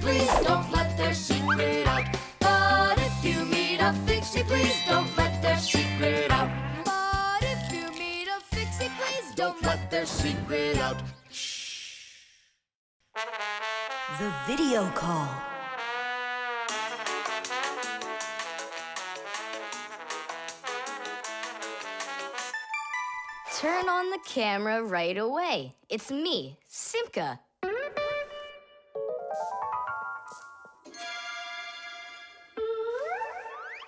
please don't let their secret out. But if you meet a Fixie, please don't let their secret out. But if you meet a Fixie, please don't let their secret out. The video call. Turn on the camera right away. It's me, Simka.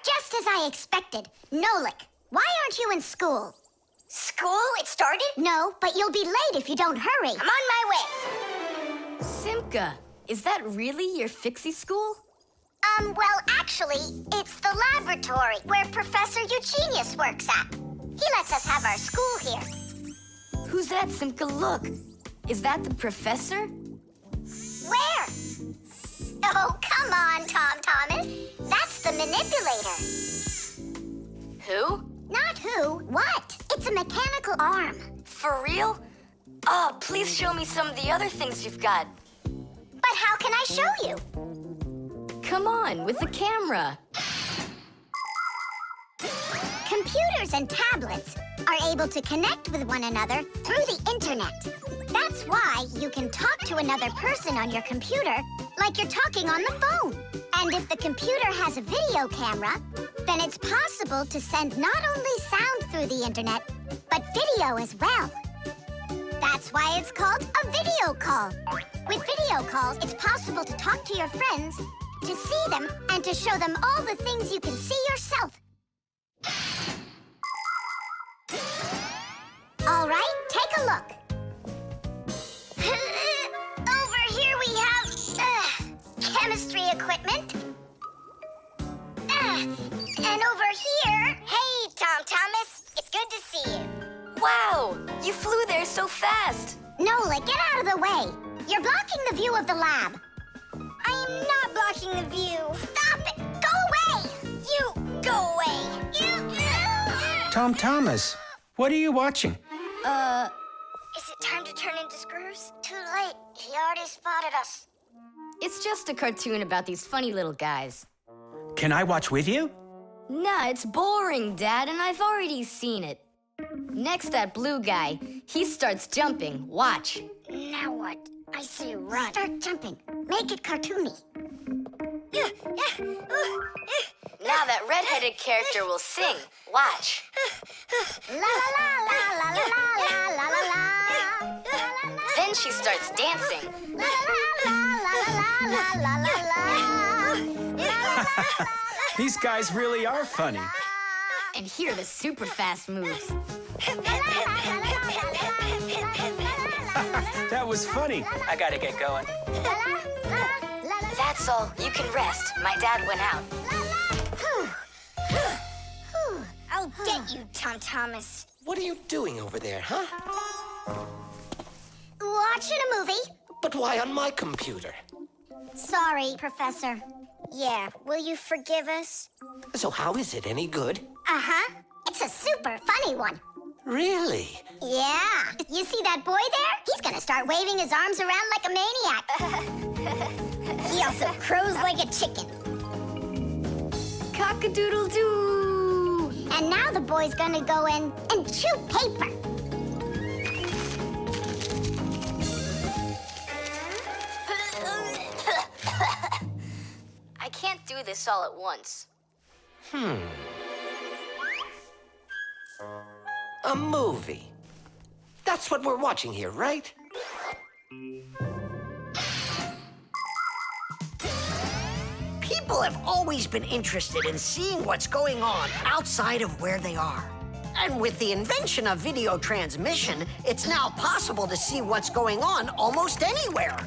Just as I expected. Nolik, why aren't you in school? School? It started? No, but you'll be late if you don't hurry. I'm on my way. Simka, is that really your Fixie School? Well, actually, it's the laboratory where Professor Eugenius works at. He lets us have our school here. Who's that, Simka? Look. Is that the professor? Where? Oh, come on, Tom Thomas. That's the manipulator. Who? Not who, what? It's a mechanical arm. For real? Oh, please show me some of the other things you've got. But how can I show you? Come on, with the camera. Computers and tablets are able to connect with one another through the internet. That's why you can talk to another person on your computer like you're talking on the phone. And if the computer has a video camera, then it's possible to send not only sound through the internet, but video as well. That's why it's called a video call. With video calls, it's possible to talk to your friends, to see them, and to show them all the things you can see yourself. All right, take a look. Over here we have chemistry equipment. And over here... Hey, Tom Thomas. It's good to see you. Wow, you flew there so fast. Nola, get out of the way. You're blocking the view of the lab. I am not blocking the view. Stop it! Go away! You go away. Tom Thomas, what are you watching? Is it time to turn into screws? Too late. He already spotted us. It's just a cartoon about these funny little guys. Can I watch with you? Nah, it's boring, Dad, and I've already seen it. Next, that blue guy, he starts jumping. Watch. Now what? I say run. Start jumping. Make it cartoony. Now that redheaded character will sing. Watch. La la la la la la la la la. Then she starts dancing. La la la la la la la. These guys really are funny. And here are the super fast moves. That was funny. I gotta get going. That's all. You can rest. My dad went out. I'll get you, Tom Thomas. What are you doing over there, huh? Watching a movie. But why on my computer? Sorry, Professor. Yeah, will you forgive us? So how is it any good? Uh-huh. It's a super funny one. Really? Yeah. You see that boy there? He's gonna start waving his arms around like a maniac. He also crows like a chicken. Cock-a-doodle-doo! And now the boy's gonna go in and chew paper. I can't do this all at once. A movie. That's what we're watching here, right? People have always been interested in seeing what's going on outside of where they are. And with the invention of video transmission, it's now possible to see what's going on almost anywhere.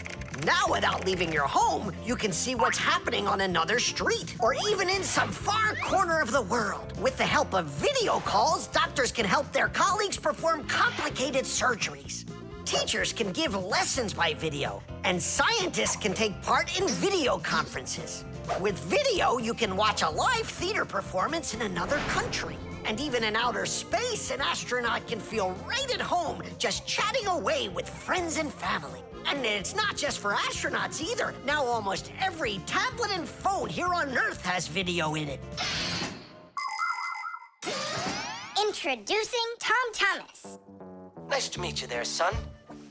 Now, without leaving your home, you can see what's happening on another street or even in some far corner of the world. With the help of video calls, doctors can help their colleagues perform complicated surgeries. Teachers can give lessons by video, and scientists can take part in video conferences. With video, you can watch a live theater performance in another country. And even in outer space, an astronaut can feel right at home just chatting away with friends and family. And it's not just for astronauts either. Now almost every tablet and phone here on Earth has video in it. Introducing Tom Thomas. Nice to meet you there, son.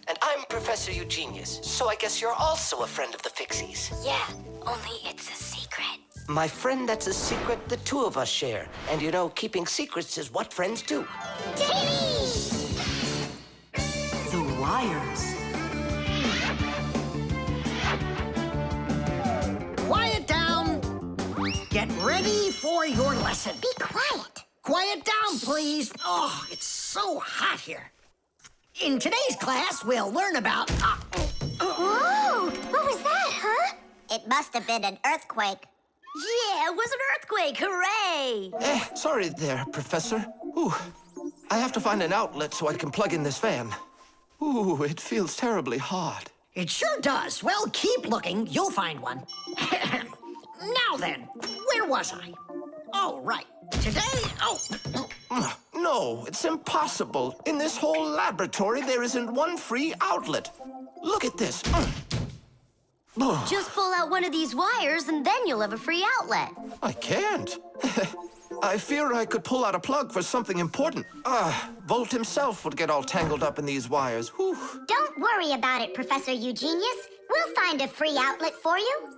And I'm Professor Eugenius, so I guess you're also a friend of the Fixies. Yeah, only it's a secret. My friend, that's a secret the two of us share. And you know, keeping secrets is what friends do. The wires. Quiet down. Get ready for your lesson. Be quiet. Quiet down, please. Oh, it's so hot here. In today's class, we'll learn about... Whoa! What was that, huh? It must have been an earthquake. Yeah, it was an earthquake. Hooray! Sorry there, Professor. Ooh, I have to find an outlet so I can plug in this fan. Ooh, it feels terribly hot. It sure does. Well, keep looking. You'll find one. Now then, where was I? Oh, right. Today... No, it's impossible. In this whole laboratory, there isn't one free outlet. Look at this. Just pull out one of these wires and then you'll have a free outlet. I can't. I fear I could pull out a plug for something important. Volt himself would get all tangled up in these wires. Whew. Don't worry about it, Professor Eugenius. We'll find a free outlet for you.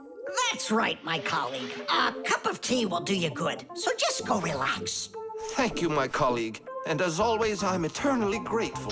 That's right, my colleague. A cup of tea will do you good, so just go relax. Thank you, my colleague. And as always, I'm eternally grateful.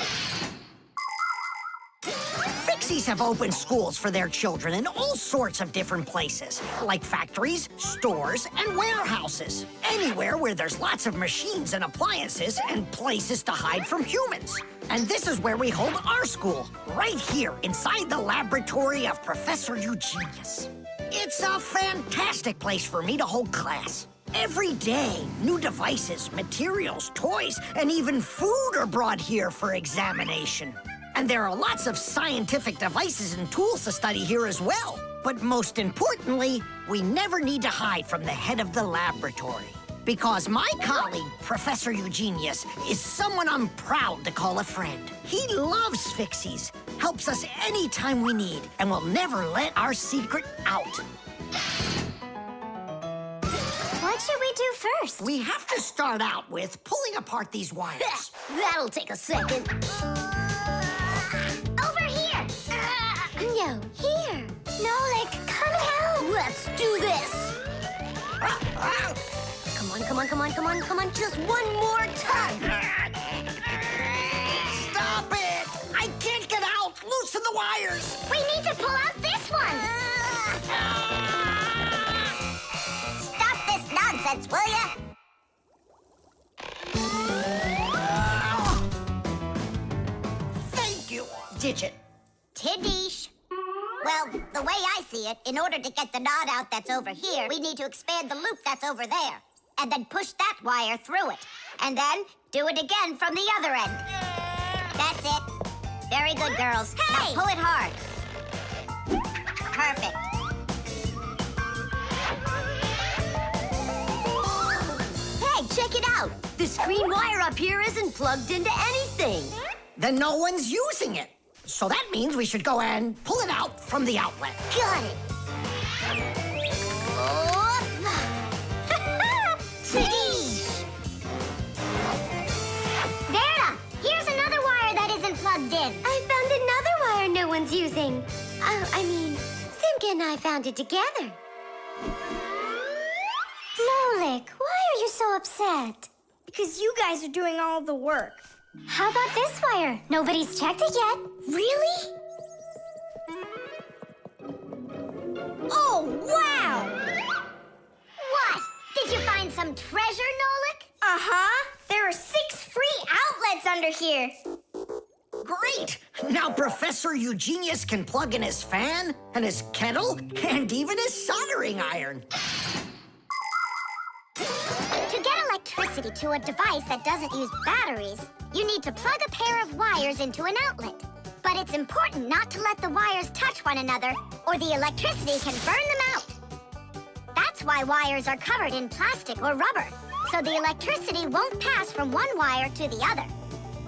Fixies have opened schools for their children in all sorts of different places, like factories, stores, and warehouses. Anywhere where there's lots of machines and appliances and places to hide from humans. And this is where we hold our school, right here inside the laboratory of Professor Eugenius. It's a fantastic place for me to hold class. Every day, new devices, materials, toys, and even food are brought here for examination. And there are lots of scientific devices and tools to study here as well. But most importantly, we never need to hide from the head of the laboratory. Because my colleague, Professor Eugenius, is someone I'm proud to call a friend. He loves Fixies, helps us anytime we need, and will never let our secret out. What should we do first? We have to start out with pulling apart these wires. That'll take a second. Over here! No, here. Nolik, come help! Let's do this. Come on, come on, come on, come on, come on. Just one more time. Stop it! I can't get out! Loosen the wires! We need to pull out this one! Stop this nonsense, will ya? Thank you, Digit. Tidish. Well, the way I see it, in order to get the knot out that's over here, we need to expand the loop that's over there. And then push that wire through it. And then do it again from the other end. That's it. Very good, girls. Hey! Now pull it hard. Perfect. Hey, check it out. This green wire up here isn't plugged into anything. Then no one's using it. So that means we should go and pull it out from the outlet. Got it. Tidish! Verda, here's another wire that isn't plugged in. I found another wire no one's using. Simka and I found it together. Nolik, why are you so upset? Because you guys are doing all the work. How about this wire? Nobody's checked it yet. Really? Oh, wow! What? Did you find some treasure, Nolik? Uh-huh. There are 6 free outlets under here. Great! Now Professor Eugenius can plug in his fan, and his kettle, and even his soldering iron. To get electricity to a device that doesn't use batteries, you need to plug a pair of wires into an outlet. But it's important not to let the wires touch one another, or the electricity can burn them out. That's why wires are covered in plastic or rubber. so the electricity won't pass from one wire to the other,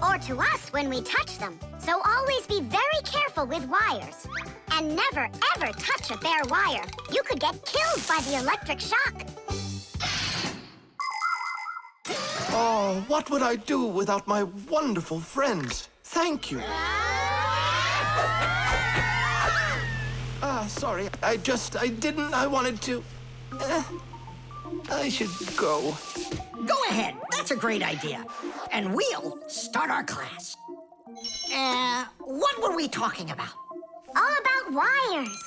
or to us when we touch them. So always be very careful with wires. And never, ever touch a bare wire. You could get killed by the electric shock. Oh, what would I do without my wonderful friends? Thank you. Sorry. I wanted to... I should go. Go ahead. That's a great idea. And we'll start our class. What were we talking about? All about wires.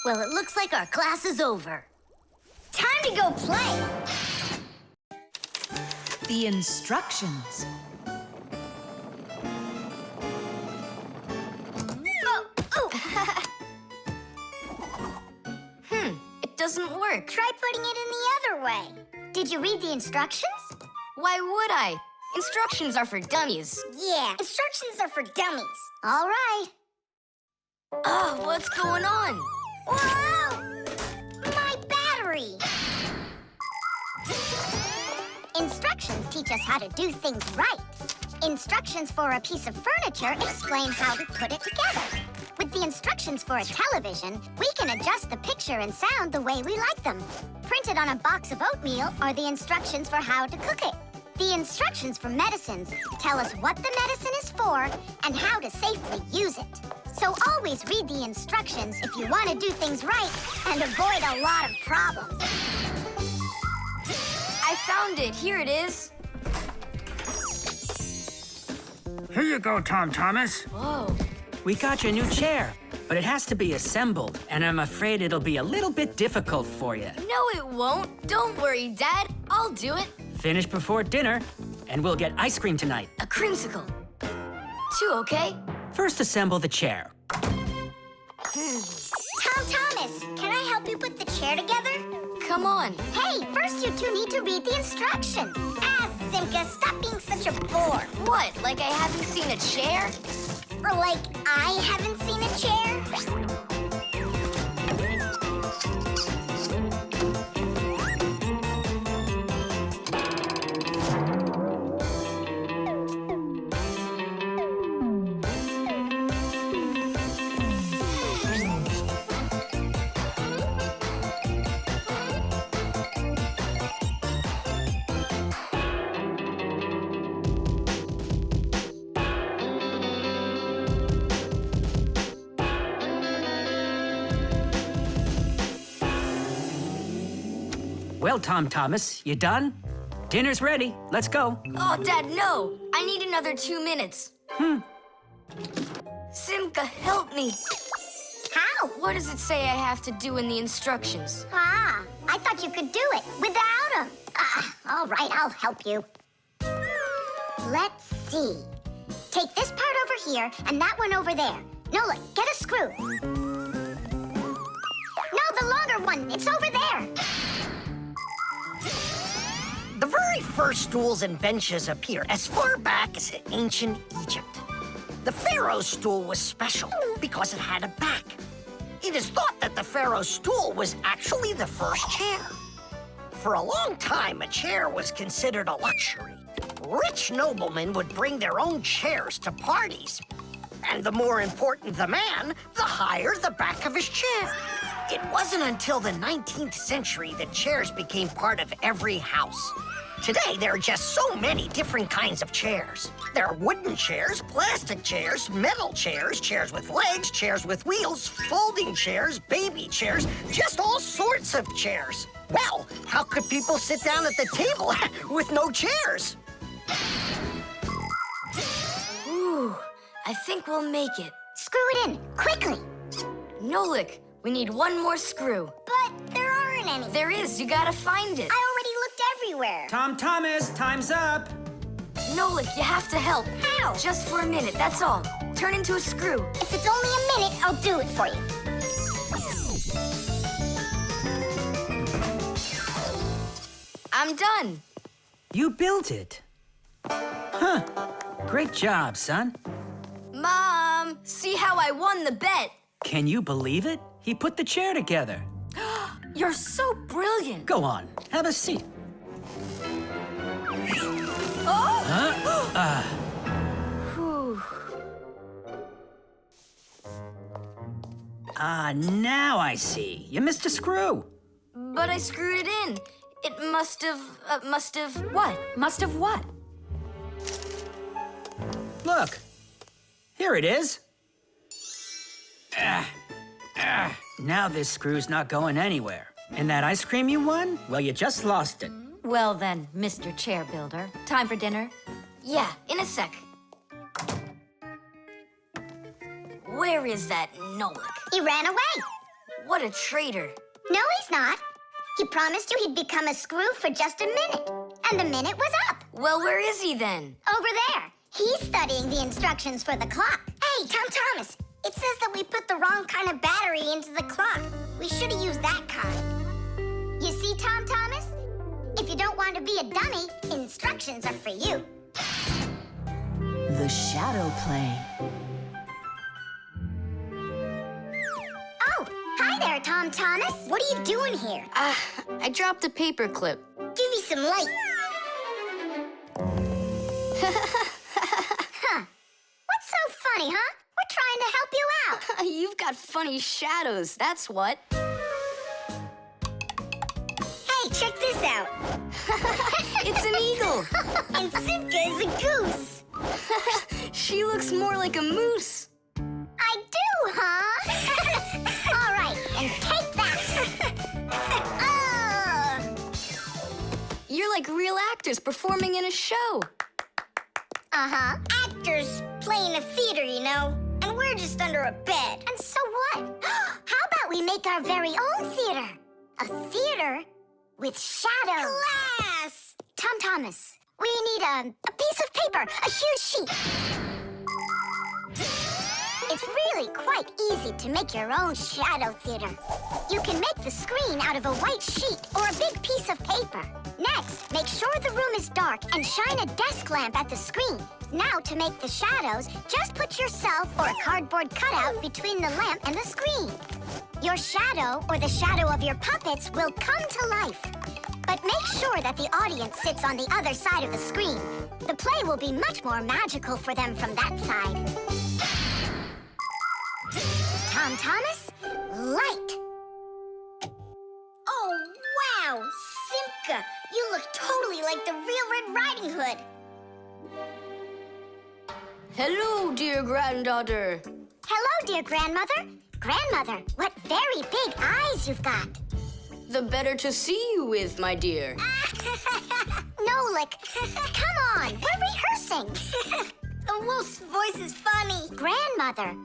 Well, it looks like our class is over. Time to go play. The instructions. It doesn't work. Try putting it in the other way. Did you read the instructions? Why would I? Instructions are for dummies. Yeah, instructions are for dummies. All right. Oh, what's going on? Whoa! My battery! Instructions teach us how to do things right. Instructions for a piece of furniture explain how to put it together. With the instructions for a television, we can adjust the picture and sound the way we like them. Printed on a box of oatmeal are the instructions for how to cook it. The instructions for medicines tell us what the medicine is for and how to safely use it. So always read the instructions if you want to do things right and avoid a lot of problems. I found it. Here it is. Here you go, Tom Thomas. Whoa. We got you a new chair, but it has to be assembled, and I'm afraid it'll be a little bit difficult for you. No, it won't. Don't worry, Dad. I'll do it. Finish before dinner, and we'll get ice cream tonight. A creamsicle. 2, okay? First, assemble the chair. Tom Thomas, can I help you put the chair together? Come on. Hey, first you two need to read the instructions. Simka, stop being such a bore. What, like I haven't seen a chair? Or like I haven't seen a chair? Well, Tom Thomas, you done? Dinner's ready. Let's go. Oh, Dad, no. I need another 2 minutes. Simka, help me. How? What does it say I have to do in the instructions? Ah, I thought you could do it without them. All right, I'll help you. Let's see. Take this part over here and that one over there. Nolik, get a screw. No, the longer one. It's over there. The very first stools and benches appear as far back as ancient Egypt. The pharaoh's stool was special because it had a back. It is thought that the pharaoh's stool was actually the first chair. For a long time, a chair was considered a luxury. Rich noblemen would bring their own chairs to parties. And the more important the man, the higher the back of his chair. It wasn't until the 19th century that chairs became part of every house. Today, there are just so many different kinds of chairs. There are wooden chairs, plastic chairs, metal chairs, chairs with legs, chairs with wheels, folding chairs, baby chairs, just all sorts of chairs. Well, how could people sit down at the table with no chairs? Ooh, I think we'll make it. Screw it in, quickly. Nolik, we need one more screw. But there aren't any. There is. You gotta find it. I already looked everywhere. Tom Thomas, time's up. Nolik, you have to help. How? Just for a minute, that's all. Turn into a screw. If it's only a minute, I'll do it for you. I'm done. You built it. Huh. Great job, son. Mom, see how I won the bet. Can you believe it? He put the chair together. You're so brilliant. Go on, have a seat. Now I see. You missed a screw. But I screwed it in. It must have, what? Must have what? Look. Here it is. Now this screw's not going anywhere. And that ice cream you won? Well, you just lost it. Well then, Mr. Chair Builder, time for dinner? Yeah, in a sec. Where is that Nolik? He ran away. What a traitor. No, he's not. He promised you he'd become a screw for just a minute. And the minute was up. Well, where is he then? Over there. He's studying the instructions for the clock. Hey, Tom Thomas, it says that we put the wrong kind of battery into the clock. We should have used that kind. You see, Tom Thomas? If you don't want to be a dummy, instructions are for you. The shadow play. Oh, hi there, Tom Thomas. What are you doing here? I dropped a paper clip. Give me some light. Huh. What's so funny, huh? We're trying to help you out. You've got funny shadows, that's what. Hey, check this out. It's an eagle. And Simka is a goose. She looks more like a moose. I do, huh? All right, and take that. You're like real actors performing in a show. Uh-huh. Actors playing a theater, you know? And we're just under a bed. And so what? How about we make our very own theater? A theater with shadows. Class! Tom Thomas, we need a piece of paper, a huge sheet. It's really quite easy to make your own shadow theater. You can make the screen out of a white sheet or a big piece of paper. Next, make sure the room is dark and shine a desk lamp at the screen. Now, to make the shadows, just put yourself or a cardboard cutout between the lamp and the screen. Your shadow or the shadow of your puppets will come to life. But make sure that the audience sits on the other side of the screen. The play will be much more magical for them from that side. Tom Thomas, light. Oh, wow, Simka, you look totally like the real Red Riding Hood. Hello, dear granddaughter. Hello, dear grandmother. Grandmother, what very big eyes you've got. The better to see you with, my dear. Nolik, come on, we're rehearsing. The wolf's voice is funny. Grandmother,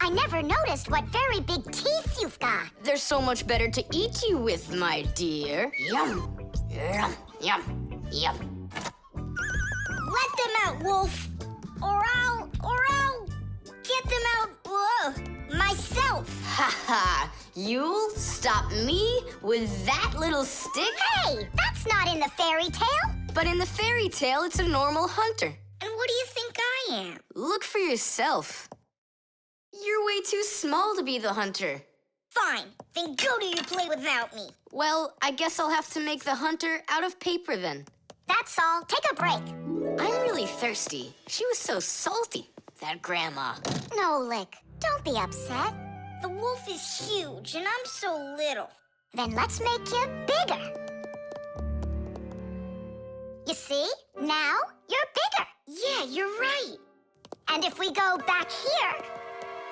I never noticed what very big teeth you've got. They're so much better to eat you with, my dear. Yum, yum, yum, yum. Let them out, wolf. Or I'll get them out, myself. Ha ha! You'll stop me with that little stick? Hey, that's not in the fairy tale. But in the fairy tale, it's a normal hunter. And what do you think I am? Look for yourself. You're way too small to be the hunter. Fine, then go to your play without me. Well, I guess I'll have to make the hunter out of paper then. That's all. Take a break. I'm really thirsty. She was so salty, that grandma. Nolik, don't be upset. The wolf is huge, and I'm so little. Then let's make you bigger. You see? Now you're bigger. Yeah, you're right. And if we go back here,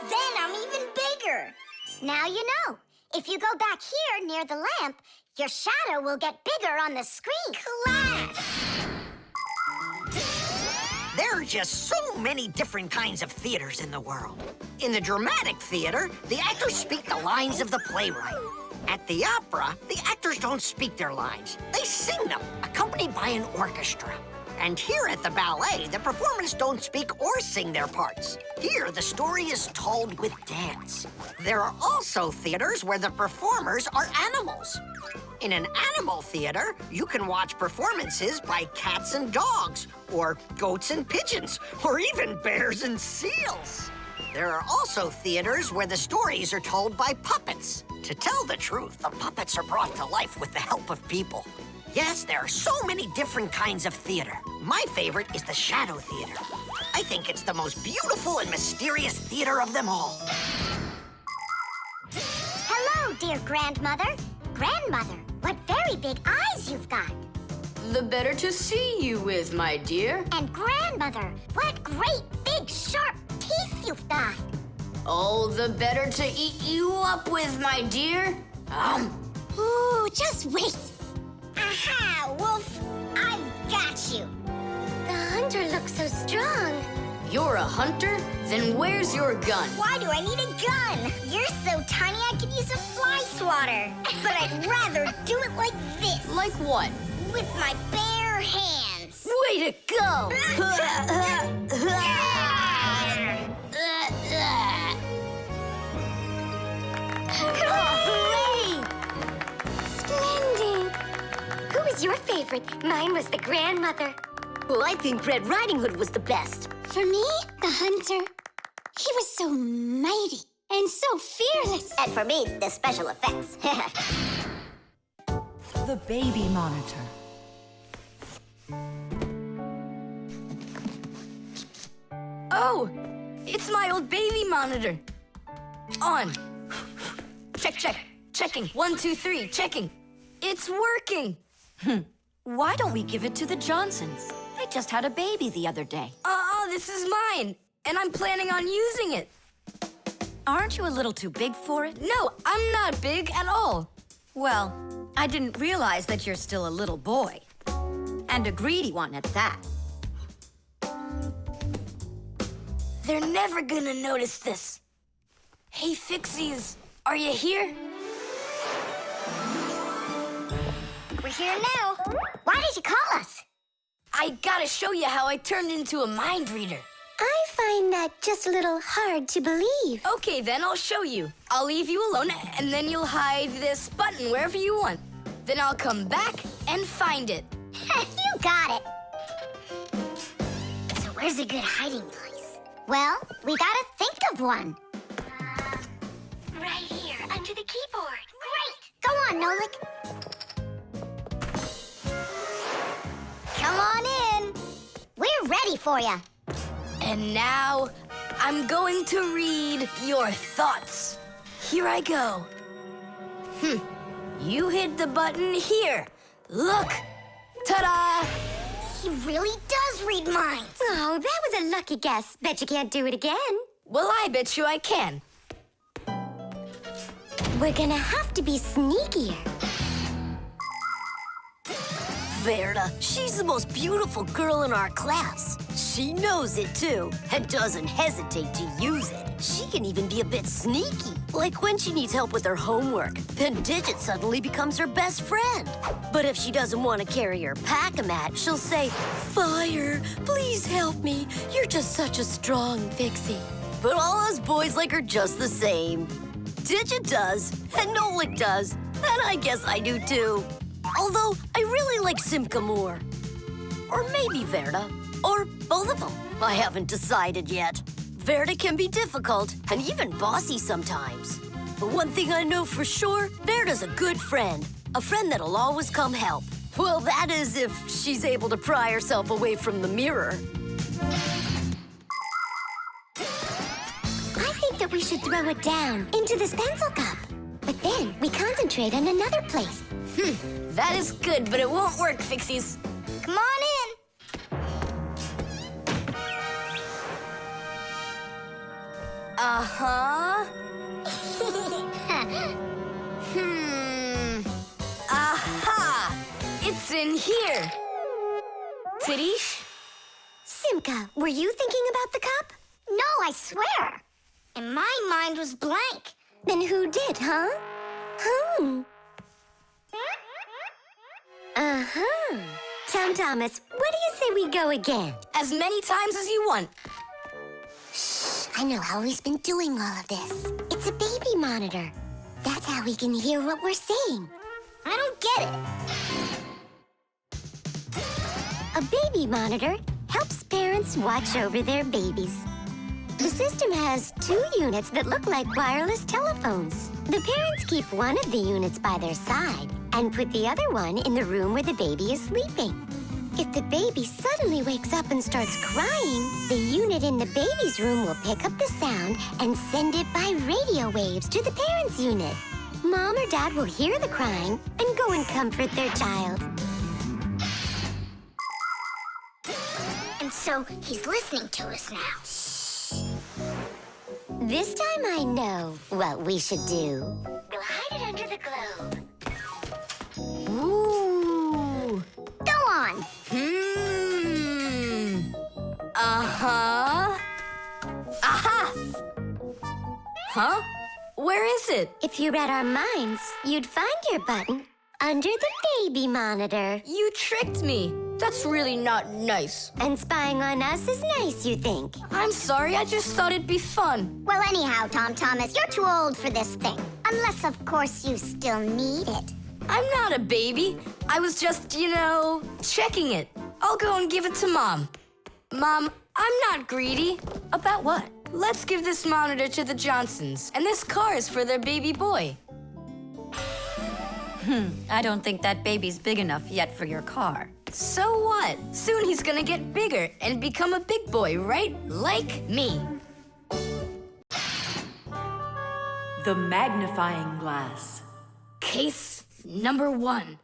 then I'm even bigger. Now you know. If you go back here near the lamp, your shadow will get bigger on the screen. Class! There are just so many different kinds of theaters in the world. In the dramatic theater, the actors speak the lines of the playwright. At the opera, the actors don't speak their lines. They sing them, accompanied by an orchestra. And here at the ballet, the performers don't speak or sing their parts. Here, the story is told with dance. There are also theaters where the performers are animals. In an animal theater, you can watch performances by cats and dogs, or goats and pigeons, or even bears and seals. There are also theaters where the stories are told by puppets. To tell the truth, the puppets are brought to life with the help of people. Yes, there are so many different kinds of theater. My favorite is the shadow theater. I think it's the most beautiful and mysterious theater of them all. Hello, dear grandmother. Grandmother, what very big eyes you've got. The better to see you with, my dear. And grandmother, what great big sharp teeth you've got. Oh, the better to eat you up with, my dear. Ooh, just wait. Aha, Wolf, I've got you. The hunter looks so strong. You're a hunter? Then where's your gun? Why do I need a gun? You're so tiny I could use a fly swatter. But I'd rather do it like this. Like what? With my bare hands. Way to go! Hooray! Splendid! Who was your favorite? Mine was the grandmother. Well, I think Red Riding Hood was the best. For me, the hunter. He was so mighty and so fearless. And for me, the special effects. The baby monitor. Oh, it's my old baby monitor. On. Checking. 1, 2, 3, checking. It's working. Why don't we give it to the Johnsons? They just had a baby the other day. This is mine, and I'm planning on using it. Aren't you a little too big for it? No, I'm not big at all. Well, I didn't realize that you're still a little boy. And a greedy one at that. They're never gonna notice this. Hey, Fixies, are you here? We're here now. Why did you call us? I gotta show you how I turned into a mind reader. I find that just a little hard to believe. Okay, then I'll show you. I'll leave you alone, and then you'll hide this button wherever you want. Then I'll come back and find it. You got it. So where's a good hiding place? Well, we gotta think of one. Right here, under the keyboard. Great! Go on, Nolik. Come on in. We're ready for you. And now, I'm going to read your thoughts. Here I go. You hid the button here. Look. Ta-da! He really does read minds. Oh, that was a lucky guess. Bet you can't do it again. Well, I bet you I can. We're gonna have to be sneakier. Verda, she's the most beautiful girl in our class. She knows it, too, and doesn't hesitate to use it. She can even be a bit sneaky, like when she needs help with her homework. Then Digit suddenly becomes her best friend. But if she doesn't want to carry her pack-a-mat, she'll say, "Fire, please help me. You're just such a strong Fixie." But all us boys like her just the same. Digit does, and Nolik does, and I guess I do, too. Although, I really like Simka more. Or maybe Verda. Or both of them. I haven't decided yet. Verda can be difficult and even bossy sometimes. But one thing I know for sure, Verda's a good friend. A friend that'll always come help. Well, that is if she's able to pry herself away from the mirror. I think that we should throw it down into this pencil cup. But then we concentrate on another place. That is good, but it won't work, Fixies. Come on in. Uh-huh. Aha! It's in here. Tidish? Simka, were you thinking about the cup? No, I swear. And my mind was blank. Then who did, huh? Uh-huh. Tom Thomas, what do you say we go again? As many times as you want. I know how he's been doing all of this. It's a baby monitor. That's how we can hear what we're saying. I don't get it. A baby monitor helps parents watch over their babies. The system has 2 units that look like wireless telephones. The parents keep one of the units by their side, and put the other one in the room where the baby is sleeping. If the baby suddenly wakes up and starts crying, the unit in the baby's room will pick up the sound and send it by radio waves to the parents' unit. Mom or Dad will hear the crying and go and comfort their child. And so he's listening to us now. This time I know what we should do. We'll hide it under the globe. Ooh. Go on. Uh-huh. Aha! Huh? Where is it? If you read our minds, you'd find your button under the baby monitor. You tricked me. That's really not nice. And spying on us is nice, you think? I'm sorry, I just thought it'd be fun. Well, anyhow, Tom Thomas, you're too old for this thing. Unless, of course, you still need it. I'm not a baby. I was just, checking it. I'll go and give it to Mom. Mom, I'm not greedy. About what? Let's give this monitor to the Johnsons, and this car is for their baby boy. I don't think that baby's big enough yet for your car. So what? Soon he's gonna get bigger and become a big boy, right? Like me. The magnifying glass. Case number 1.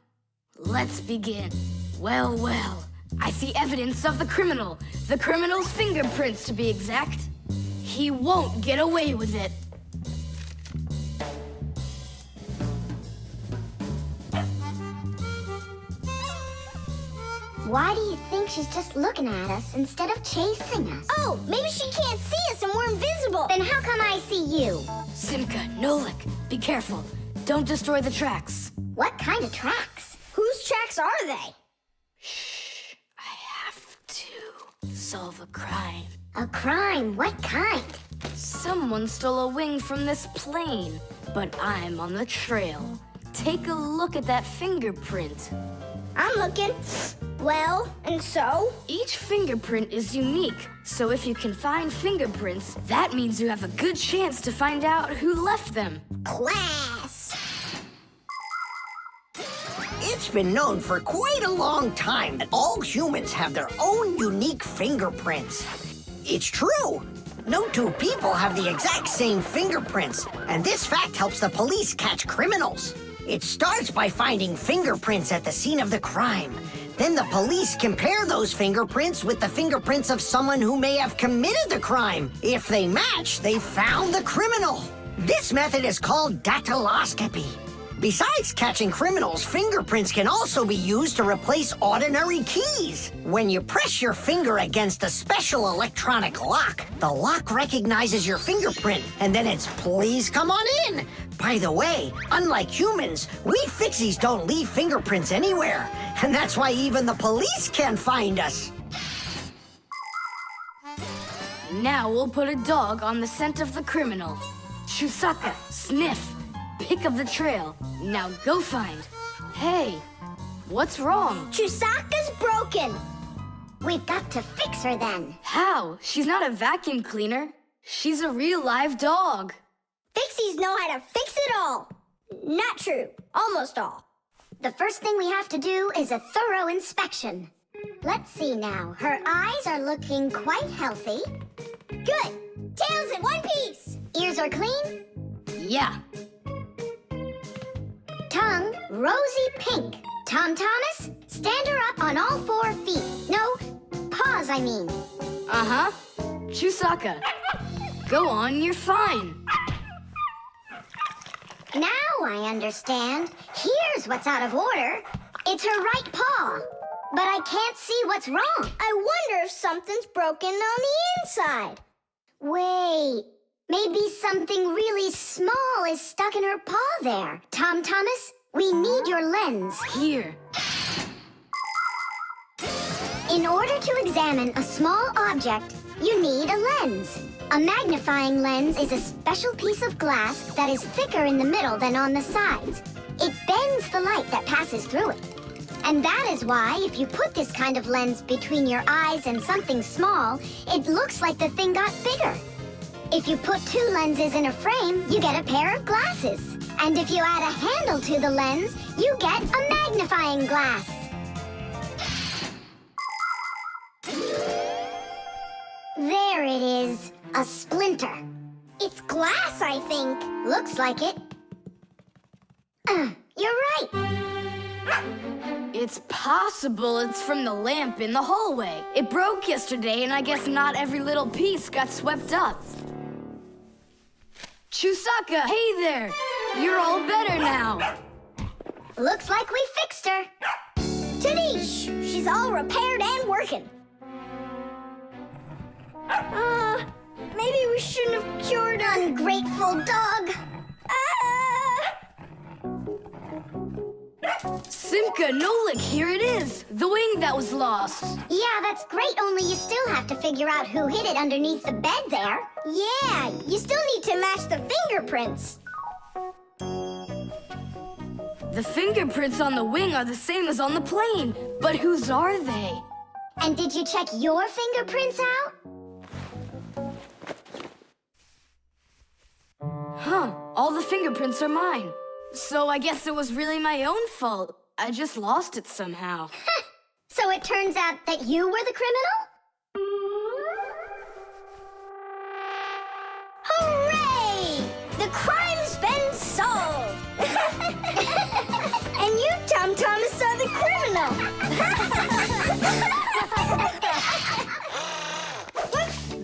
Let's begin. Well, well. I see evidence of the criminal. The criminal's fingerprints, to be exact. He won't get away with it. Why do you think she's just looking at us instead of chasing us? Oh, maybe she can't see us and we're invisible. Then how come I see you? Simka, Nolik, be careful. Don't destroy the tracks. What kind of tracks? Whose tracks are they? Shh, I have to solve a crime. A crime? What kind? Someone stole a wing from this plane, but I'm on the trail. Take a look at that fingerprint. I'm looking. Well, and so? Each fingerprint is unique, so if you can find fingerprints, that means you have a good chance to find out who left them. Class! It's been known for quite a long time that all humans have their own unique fingerprints. It's true. No two people have the exact same fingerprints, and this fact helps the police catch criminals. It starts by finding fingerprints at the scene of the crime. Then the police compare those fingerprints with the fingerprints of someone who may have committed the crime. If they match, they found the criminal. This method is called dactyloscopy. Besides catching criminals, fingerprints can also be used to replace ordinary keys. When you press your finger against a special electronic lock, the lock recognizes your fingerprint, and then it's "please come on in." By the way, unlike humans, we Fixies don't leave fingerprints anywhere, and that's why even the police can't find us. Now we'll put a dog on the scent of the criminal. Chusaka, sniff. Pick up the trail. Now go find. Hey, what's wrong? Chusaka's broken. We've got to fix her then. How? She's not a vacuum cleaner. She's a real live dog. Fixies know how to fix it all. Not true. Almost all. The first thing we have to do is a thorough inspection. Let's see now. Her eyes are looking quite healthy. Good. Tail's in one piece. Ears are clean. Yeah. Tongue, rosy pink. Tom Thomas, stand her up on all 4 feet. No, paws, I mean. Uh-huh. Chusaka. Go on, you're fine. Now I understand. Here's what's out of order. It's her right paw. But I can't see what's wrong. I wonder if something's broken on the inside. Wait. Maybe something really small is stuck in her paw there. Tom Thomas, we need your lens. Here. In order to examine a small object, you need a lens. A magnifying lens is a special piece of glass that is thicker in the middle than on the sides. It bends the light that passes through it. And that is why if you put this kind of lens between your eyes and something small, it looks like the thing got bigger. If you put 2 lenses in a frame, you get a pair of glasses. And if you add a handle to the lens, you get a magnifying glass. There it is, a splinter. It's glass, I think. Looks like it. You're right. It's possible it's from the lamp in the hallway. It broke yesterday, and I guess not every little piece got swept up. Chusaka, hey there! You're all better now. Looks like we fixed her. Tadish! She's all repaired and working. Maybe we shouldn't have cured her. Ungrateful dog. Simka, Nolik, here it is. The wing that was lost. Yeah, that's great, only you still have to figure out who hid it underneath the bed there. Yeah, you still need to match the fingerprints. The fingerprints on the wing are the same as on the plane. But whose are they? And did you check your fingerprints out? Huh, all the fingerprints are mine. So I guess it was really my own fault. I just lost it somehow. So it turns out that you were the criminal? Hooray! The crime's been solved! And you, Tom Thomas, are the criminal!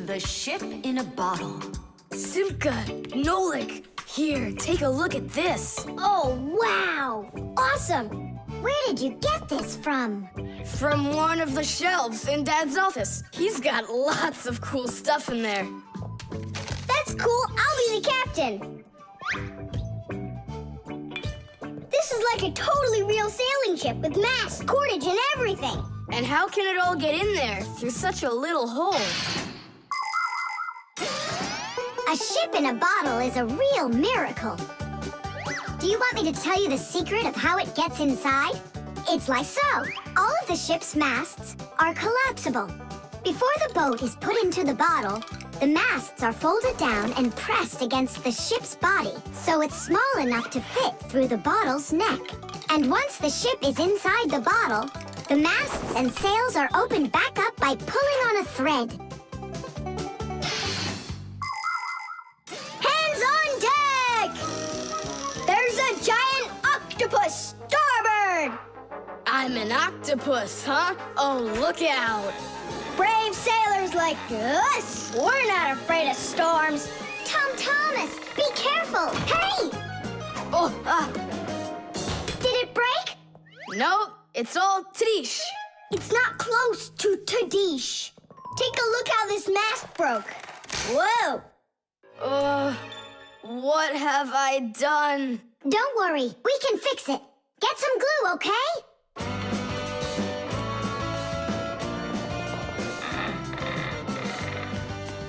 The ship in a bottle. Simka, Nolik, here, take a look at this. Oh, wow! Awesome! Where did you get this from? From one of the shelves in Dad's office. He's got lots of cool stuff in there. That's cool. I'll be the captain. This is like a totally real sailing ship with masts, cordage, and everything. And how can it all get in there through such a little hole? A ship in a bottle is a real miracle. Do you want me to tell you the secret of how it gets inside? It's like so. All of the ship's masts are collapsible. Before the boat is put into the bottle, the masts are folded down and pressed against the ship's body, so it's small enough to fit through the bottle's neck. And once the ship is inside the bottle, the masts and sails are opened back up by pulling on a thread. Hands on deck! There's a giant octopus starboard! I'm an octopus, huh? Oh, look out. Brave sailors like us, we're not afraid of storms. Tom Thomas, be careful! Hey! Oh, Did it break? no, it's all Tadish. It's not close to Tadish. Take a look how this mast broke. Whoa! What have I done? Don't worry, we can fix it. Get some glue, okay?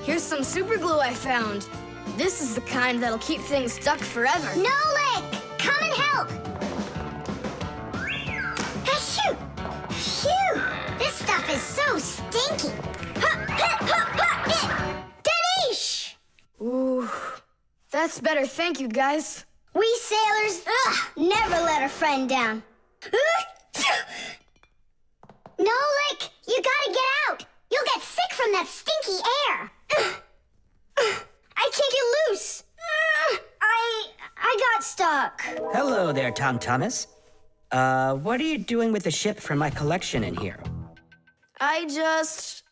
Here's some super glue I found. This is the kind that'll keep things stuck forever. Nolik, come and help! Achoo! Phew! This stuff is so stinky. Tadish! Ooh, that's better. Thank you, guys. We sailors never let a friend down. Nolik, you gotta get out! You'll get sick from that stinky air! I can't get loose. I got stuck. Hello there, Tom Thomas. What are you doing with the ship from my collection in here? I just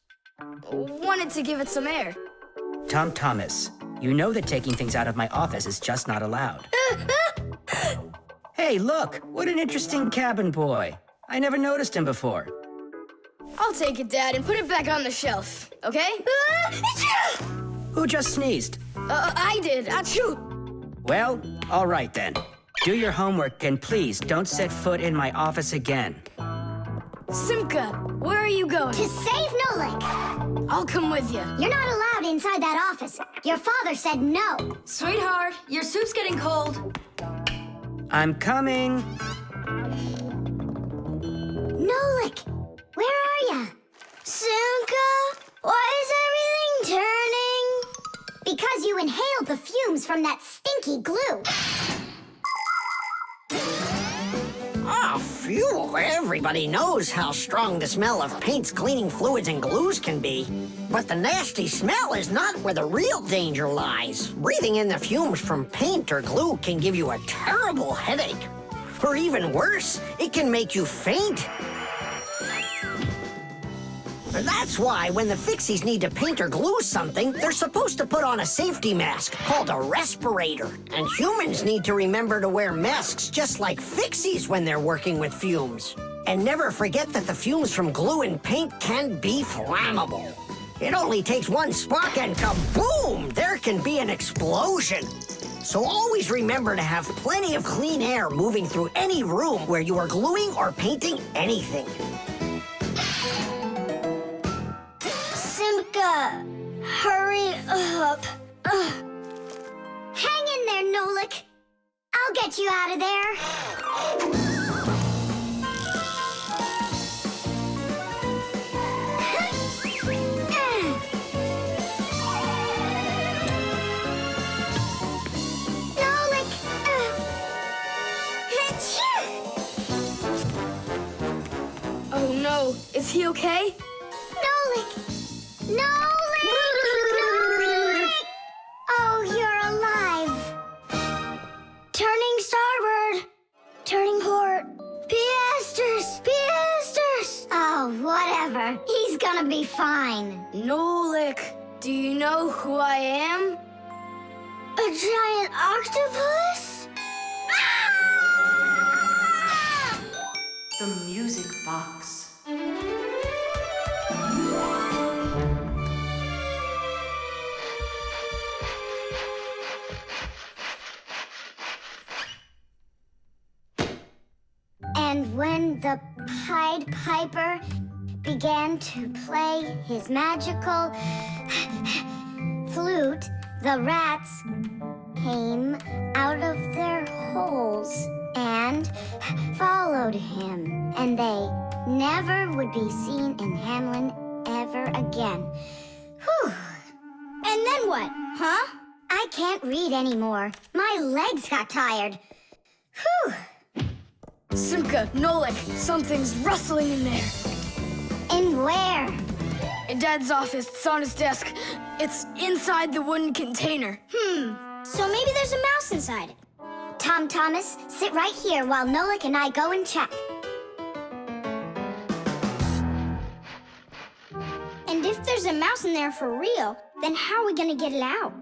wanted to give it some air. Tom Thomas, you know that taking things out of my office is just not allowed. Hey, look, what an interesting cabin boy. I never noticed him before. I'll take it, Dad, and put it back on the shelf, okay? Who just sneezed? I did. Achoo! Well, all right then. Do your homework and please don't set foot in my office again. Simka, where are you going? To save Nolik! I'll come with you. You're not allowed inside that office. Your father said no. Sweetheart, your soup's getting cold. I'm coming. Nolik, where are ya? Simka, why is everything turning? Because you inhaled the fumes from that stinky glue. Phew, everybody knows how strong the smell of paints, cleaning fluids, and glues can be. But the nasty smell is not where the real danger lies. Breathing in the fumes from paint or glue can give you a terrible headache. Or even worse, it can make you faint. That's why when the Fixies need to paint or glue something, they're supposed to put on a safety mask called a respirator. And humans need to remember to wear masks just like Fixies when they're working with fumes. And never forget that the fumes from glue and paint can be flammable. It only takes one spark and kaboom! There can be an explosion. So always remember to have plenty of clean air moving through any room where you are gluing or painting anything. Simka, hurry up. Hang in there, Nolik. I'll get you out of there. Nolik. Oh no, is he okay? Nolik! Nolik! Oh, you're alive. Turning starboard. Turning port. Piasters! Piasters! Oh, whatever. He's gonna be fine. Nolik, do you know who I am? A giant octopus? The music box. And when the Pied Piper began to play his magical flute, the rats came out of their holes and followed him. And they never would be seen in Hamlin ever again. Whew. And then what, huh? I can't read anymore. My legs got tired. Whew. Simka, Nolik, something's rustling in there. In where? In Dad's office, it's on his desk. It's inside the wooden container. So maybe there's a mouse inside it. Tom Thomas, sit right here while Nolik and I go and check. And if there's a mouse in there for real, then how are we gonna get it out?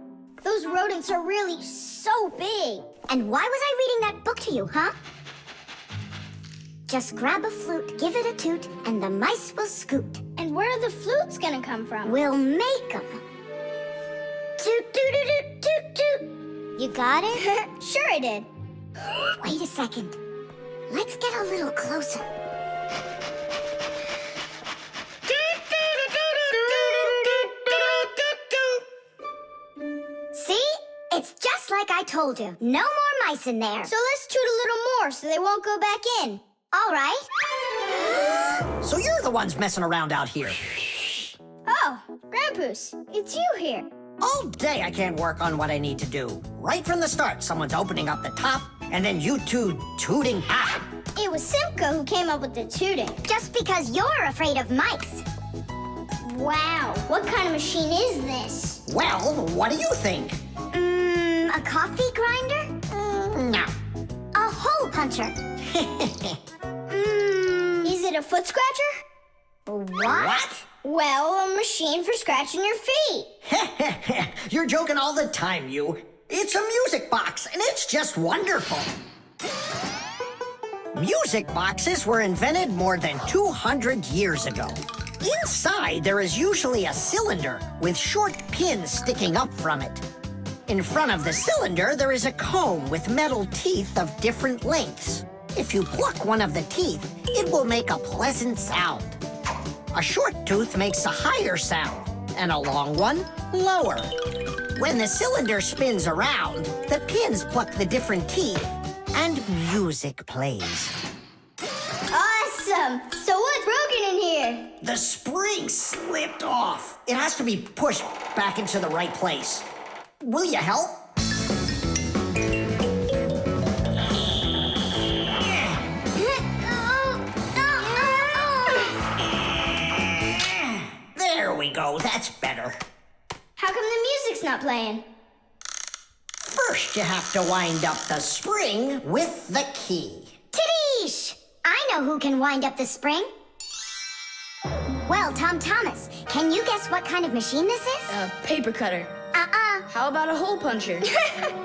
Those rodents are really so big. And why was I reading that book to you, huh? Just grab a flute, give it a toot, and the mice will scoot. And where are the flutes gonna come from? We'll make them. Toot, toot, toot, toot, toot. You got it? Sure I did. Wait a second. Let's get a little closer. See? It's just like I told you. No more mice in there. So let's toot a little more so they won't go back in. All right. So you're the ones messing around out here. Oh, Grandpoos, it's you here. All day I can't work on what I need to do. Right from the start, someone's opening up the top, and then you two tooting out. It was Simka who came up with the tooting. Just because you're afraid of mice. Wow, what kind of machine is this? Well, what do you think? A coffee grinder? No. A hole puncher? Is it a foot scratcher? What? Well, a machine for scratching your feet. You're joking all the time, you. It's a music box, and it's just wonderful. Music boxes were invented more than 200 years ago. Inside, there is usually a cylinder with short pins sticking up from it. In front of the cylinder, there is a comb with metal teeth of different lengths. If you pluck one of the teeth, it will make a pleasant sound. A short tooth makes a higher sound, and a long one, lower. When the cylinder spins around, the pins pluck the different teeth, and music plays. Awesome! So what's broken in here? The spring slipped off. It has to be pushed back into the right place. Will you help? go, that's better. How come the music's not playing? First, you have to wind up the spring with the key. Tidish! I know who can wind up the spring. Well, Tom Thomas, can you guess what kind of machine this is? A paper cutter. How about a hole puncher?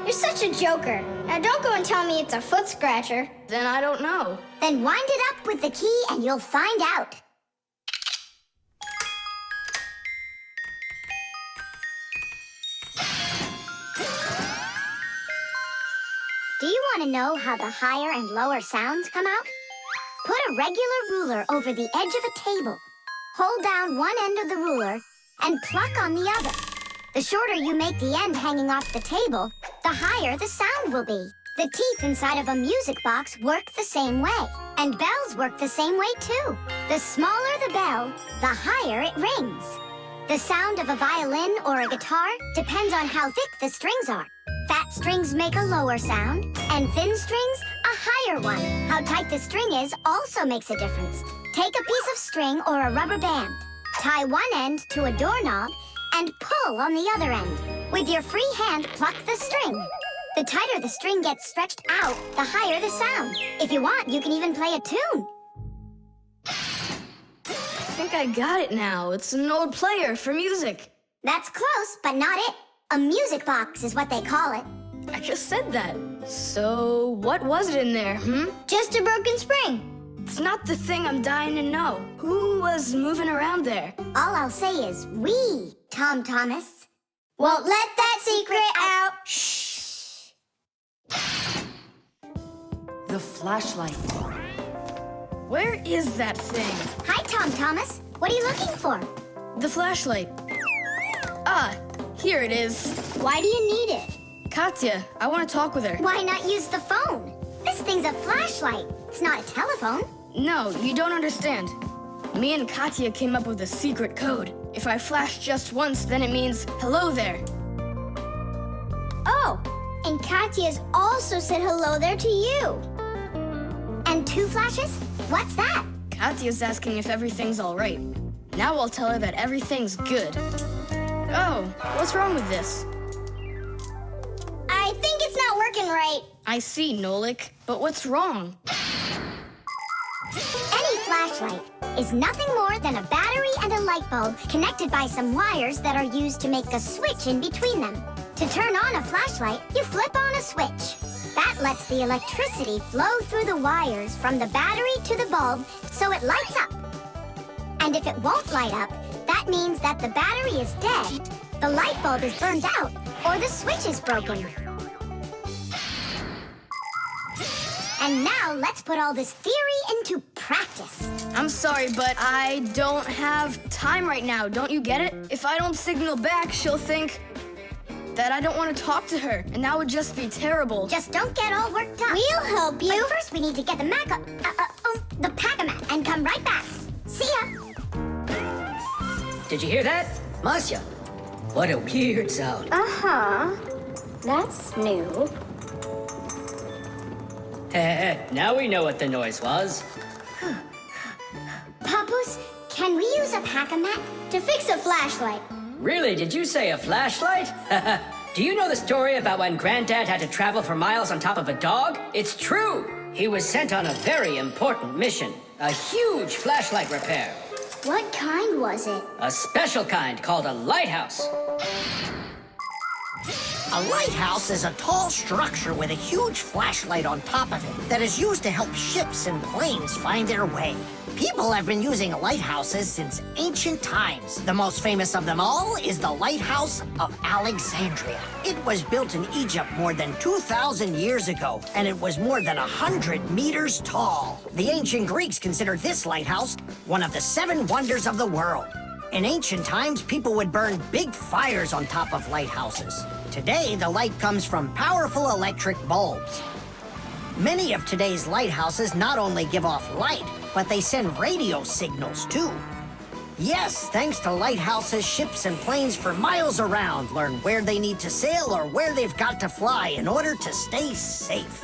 You're such a joker. Now don't go and tell me it's a foot scratcher. Then I don't know. Then wind it up with the key and you'll find out. Do you want to know how the higher and lower sounds come out? Put a regular ruler over the edge of a table. Hold down one end of the ruler and pluck on the other. The shorter you make the end hanging off the table, the higher the sound will be. The teeth inside of a music box work the same way, and bells work the same way too. The smaller the bell, the higher it rings. The sound of a violin or a guitar depends on how thick the strings are. Fat strings make a lower sound, and thin strings, a higher one. How tight the string is also makes a difference. Take a piece of string or a rubber band. Tie one end to a doorknob and pull on the other end. With your free hand, pluck the string. The tighter the string gets stretched out, the higher the sound. If you want, you can even play a tune. I think I got it now. It's an old player for music. That's close, but not it. A music box is what they call it. I just said that. So, what was it in there, Just a broken spring. It's not the thing I'm dying to know. Who was moving around there? All I'll say is we, Tom Thomas, won't let that secret out. Shh. The flashlight. Where is that thing? Hi, Tom Thomas. What are you looking for? The flashlight. Ah, here it is. Why do you need it? Katya, I want to talk with her. Why not use the phone? This thing's a flashlight. It's not a telephone. No, you don't understand. Me and Katya came up with a secret code. If I flash just once, then it means hello there. Oh, and Katya's also said hello there to you. And 2 flashes? What's that? Katya's asking if everything's all right. Now I'll tell her that everything's good. Oh, what's wrong with this? I think it's not working right. I see, Nolik, but what's wrong? Any flashlight is nothing more than a battery and a light bulb connected by some wires that are used to make a switch in between them. To turn on a flashlight, you flip on a switch. That lets the electricity flow through the wires from the battery to the bulb so it lights up. And if it won't light up, that means that the battery is dead, the light bulb is burned out, or the switch is broken. And now let's put all this theory into practice. I'm sorry, but I don't have time right now. Don't you get it? If I don't signal back, she'll think that I don't want to talk to her, and that would just be terrible. Just don't get all worked up. We'll help you. But first, we need to get the the pack-a-mat and come right back. See ya. Did you hear that? Masya, what a weird sound. Uh-huh. That's new. Now we know what the noise was. Papoose, can we use a pack-a-mat to fix a flashlight? Really, did you say a flashlight? Do you know the story about when Granddad had to travel for miles on top of a dog? It's true! He was sent on a very important mission. A huge flashlight repair. What kind was it? A special kind called a lighthouse. A lighthouse is a tall structure with a huge flashlight on top of it that is used to help ships and planes find their way. People have been using lighthouses since ancient times. The most famous of them all is the Lighthouse of Alexandria. It was built in Egypt more than 2,000 years ago, and it was more than 100 meters tall. The ancient Greeks considered this lighthouse one of the 7 wonders of the world. In ancient times, people would burn big fires on top of lighthouses. Today, the light comes from powerful electric bulbs. Many of today's lighthouses not only give off light, but they send radio signals, too. Yes, thanks to lighthouses, ships and planes for miles around learn where they need to sail or where they've got to fly in order to stay safe.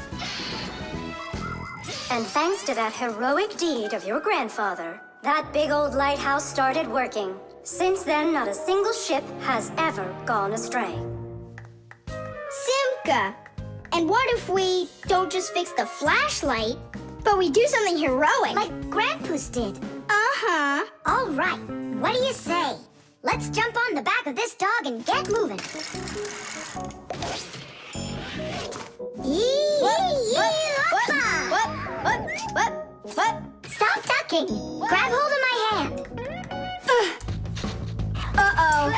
And thanks to that heroic deed of your grandfather, that big old lighthouse started working. Since then, not a single ship has ever gone astray. Simka! And what if we don't just fix the flashlight, but we do something heroic? Like Grandpa's did. Uh-huh. All right. What do you say? Let's jump on the back of this dog and get moving. What? Stop ducking. Grab hold of my hand. Uh-oh.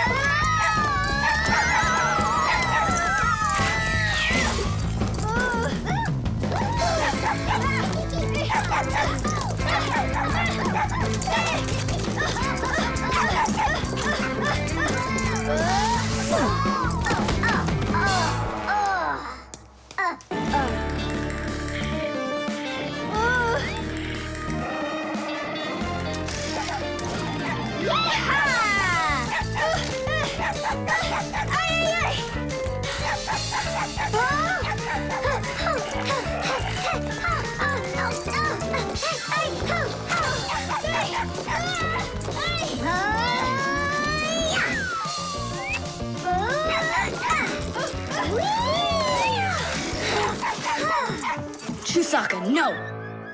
Chusaka, no!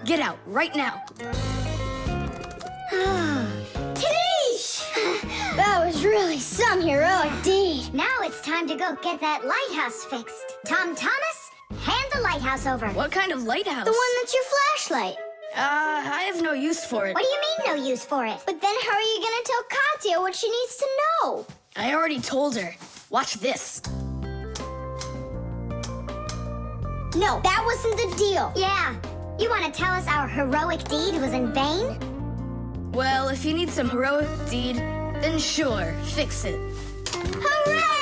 Get out right now. Tish! That was really some heroic deed. Now it's time to go get that lighthouse fixed. Tom Thomas, hand the lighthouse over. What kind of lighthouse? The one that's your flashlight. I have no use for it. What do you mean, no use for it? But then how are you gonna tell Katya what she needs to know? I already told her. Watch this. No, that wasn't the deal. Yeah. You want to tell us our heroic deed was in vain? Well, if you need some heroic deed, then sure, fix it. Hooray!